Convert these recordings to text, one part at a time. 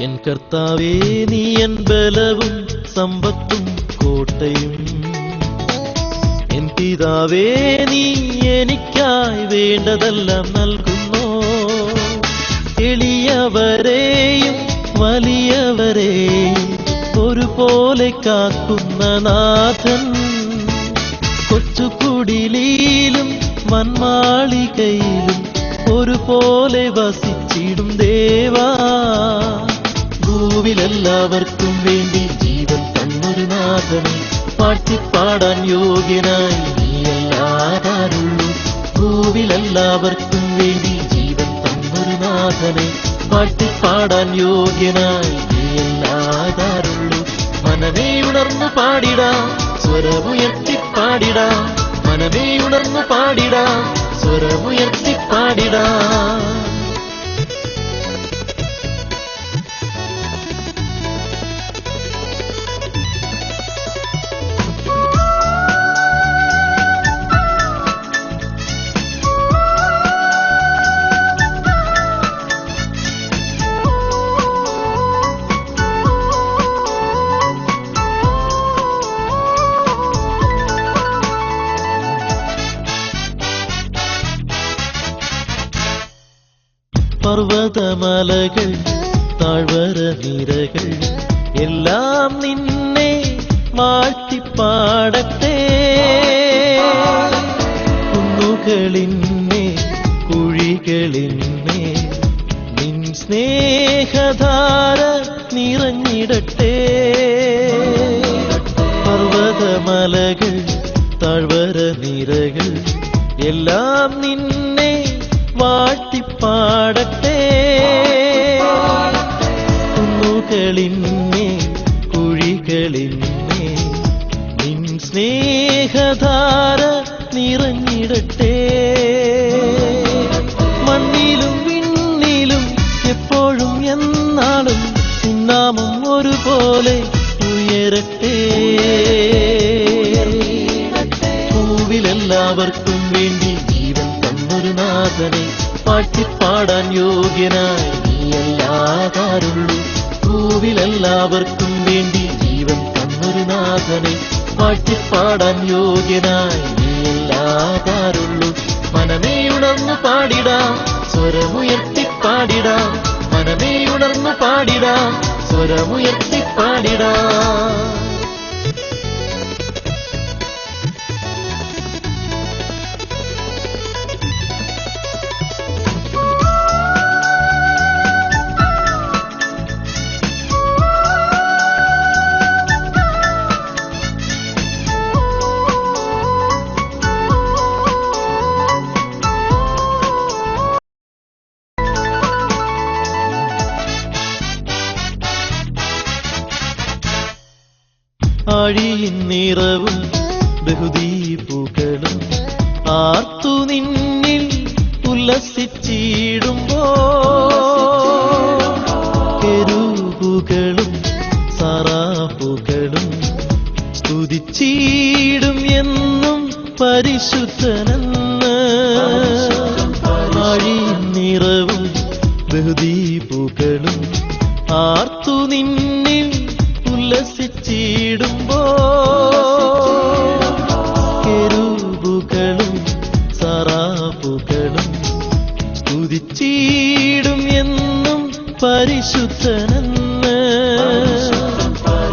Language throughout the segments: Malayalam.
എൻ കർത്താവേ നീ എൻ ബലവും സമ്പത്തും കോട്ടയും, എൻ പിതാവേ നീ എനിക്കായി വേണ്ടതെല്ലാം നൽകുന്നു. എളിയവരെയും വലിയവരെയും ഒരുപോലെ കാക്കുന്ന നാഥൻ, കൊച്ചുകുടിലും വന്മാളികയിലും ഒരുപോലെ വസിച്ചിടും ദേവാ. ഭൂവിലെല്ലാവർക്കും വേണ്ടി ജീവൻ തന്നൊരു നാഥനെ പാട്ടിപ്പാടാൻ യോഗ്യനായി നീയല്ലാതാരുള്ളൂ. ഭൂവിലെല്ലാവർക്കും വേണ്ടി ജീവൻ തന്നൊരു നാഥനെ പാട്ടിപ്പാടാൻ യോഗ്യനായി നീയല്ലാതാരുള്ളൂ. മനമേ ഉണർന്നു പാടിടാം, സ്വരമുയർത്തി പാടിടാം. മനമേ ഉണർന്നു പാടിടാം, സ്വരമുയർത്തി പാടിടാം. പർവ്വതമലകൾ താഴ്വര നിരകൾ എല്ലാം നിന്നെ വാഴ്ത്തിപ്പാടട്ടെ. കുന്നുകളിന്മേ കുഴികളിന്മേ നിൻ സ്നേഹധാര നിറഞ്ഞിടട്ടെ. പർവ്വതമലകൾ താഴ്വര നിരകൾ എല്ലാം നിന്നെ വാഴ്ത്തിപ്പാടട്ടെ. കുന്നുകളിന്മേ കുഴികളിന്മേ നിൻ സ്നേഹധാര നിറഞ്ഞിടട്ടെ. മണ്ണിലും വിണ്ണിലും എപ്പോഴും എന്നാളും നിന്നാമം ഒരുപോലെ ഉയരട്ടെ. ഭൂവിലെല്ലാവർക്കും വേണ്ടി ജീവൻ തന്നൊരു നാഥനെ പാട്ടിപ്പാടാൻ യോഗ്യനായി നീയല്ലാതാരുള്ളൂ. ഭൂവിലെല്ലാവർക്കും വേണ്ടി ജീവൻ തന്നൊരു നാഥനെ പാട്ടിപ്പാടാൻ യോഗ്യനായി നീയല്ലാതാരുള്ളൂ. മനമേ ഉണർന്നു പാടിടാം, സ്വരമുയർത്തി പാടിടാം. മനമേ ഉണർന്നു പാടിടാം, സ്വരമുയർത്തി പാടിടാം. ആഴിയിൻ നിറവും ബഹുദീപുകളും ആർത്തു നിന്നിൽ ഉല്ലസിച്ചിടുമ്പോ, കെരൂബുകളും സറാഫുകളും സ്തുതിച്ചിടും എന്നും പരിശുദ്ധനെന്ന്. ആഴിയിൻ നിറവും ബഹുദീപുകളും ആർത്തു നിന്നിൽ ഉല്ലസിച്ചിടുമ്പോ, കെരൂബുകളും സറാഫുകളും സ്തുതിച്ചിടും എന്നും പരിശുദ്ധനെന്ന്.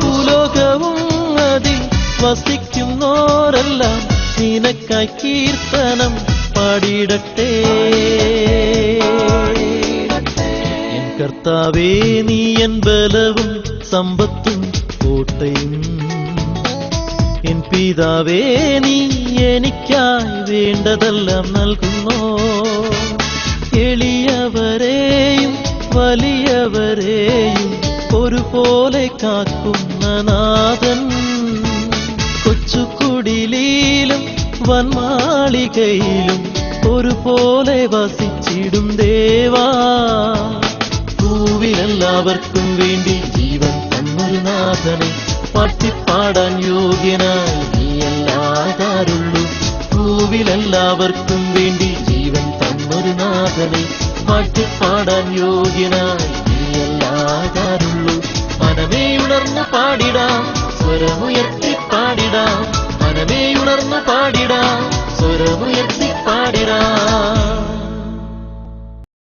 ഭൂലോകവും അതിൽ വസിക്കുന്നോരെല്ലാം നിനക്കായി കീർത്തനം പാടിടട്ടെ. എൻ കർത്താവേ നീ എൻ ബലവും സമ്പത്തും കോട്ടയും, എൻ പിതാവേ നീ എനിക്കായി വേണ്ടതെല്ലാം നൽകുന്നു. എളിയവരെയും വലിയവരെയും ഒരുപോലെ കാക്കുന്ന നാഥൻ. കൊച്ചുകുടിലും വൻമാളികയിലും ഒരുപോലെ വസിച്ചിടും ദേവാ. ഭൂവിലെല്ലാവർക്കും വേണ്ടി ജീവൻ തന്നൊരു നാഥനെ പാട്ടിപ്പാടാൻ യോഗ്യനായി നീയല്ലാതാരുള്ളൂ. ഭൂവിലെല്ലാവർക്കും വേണ്ടി ജീവൻ തന്നൊരു നാഥനെ പാട്ടിപ്പാടാൻ യോഗ്യനായി നീയല്ലാതാരുള്ളൂ. മനമേ ഉണർന്നു പാടിടാം, സ്വരമുയർത്തി പാടിടാം. മനമേ ഉണർന്നു പാടിടാം, സ്വരമുയർത്തി പാടിടാം.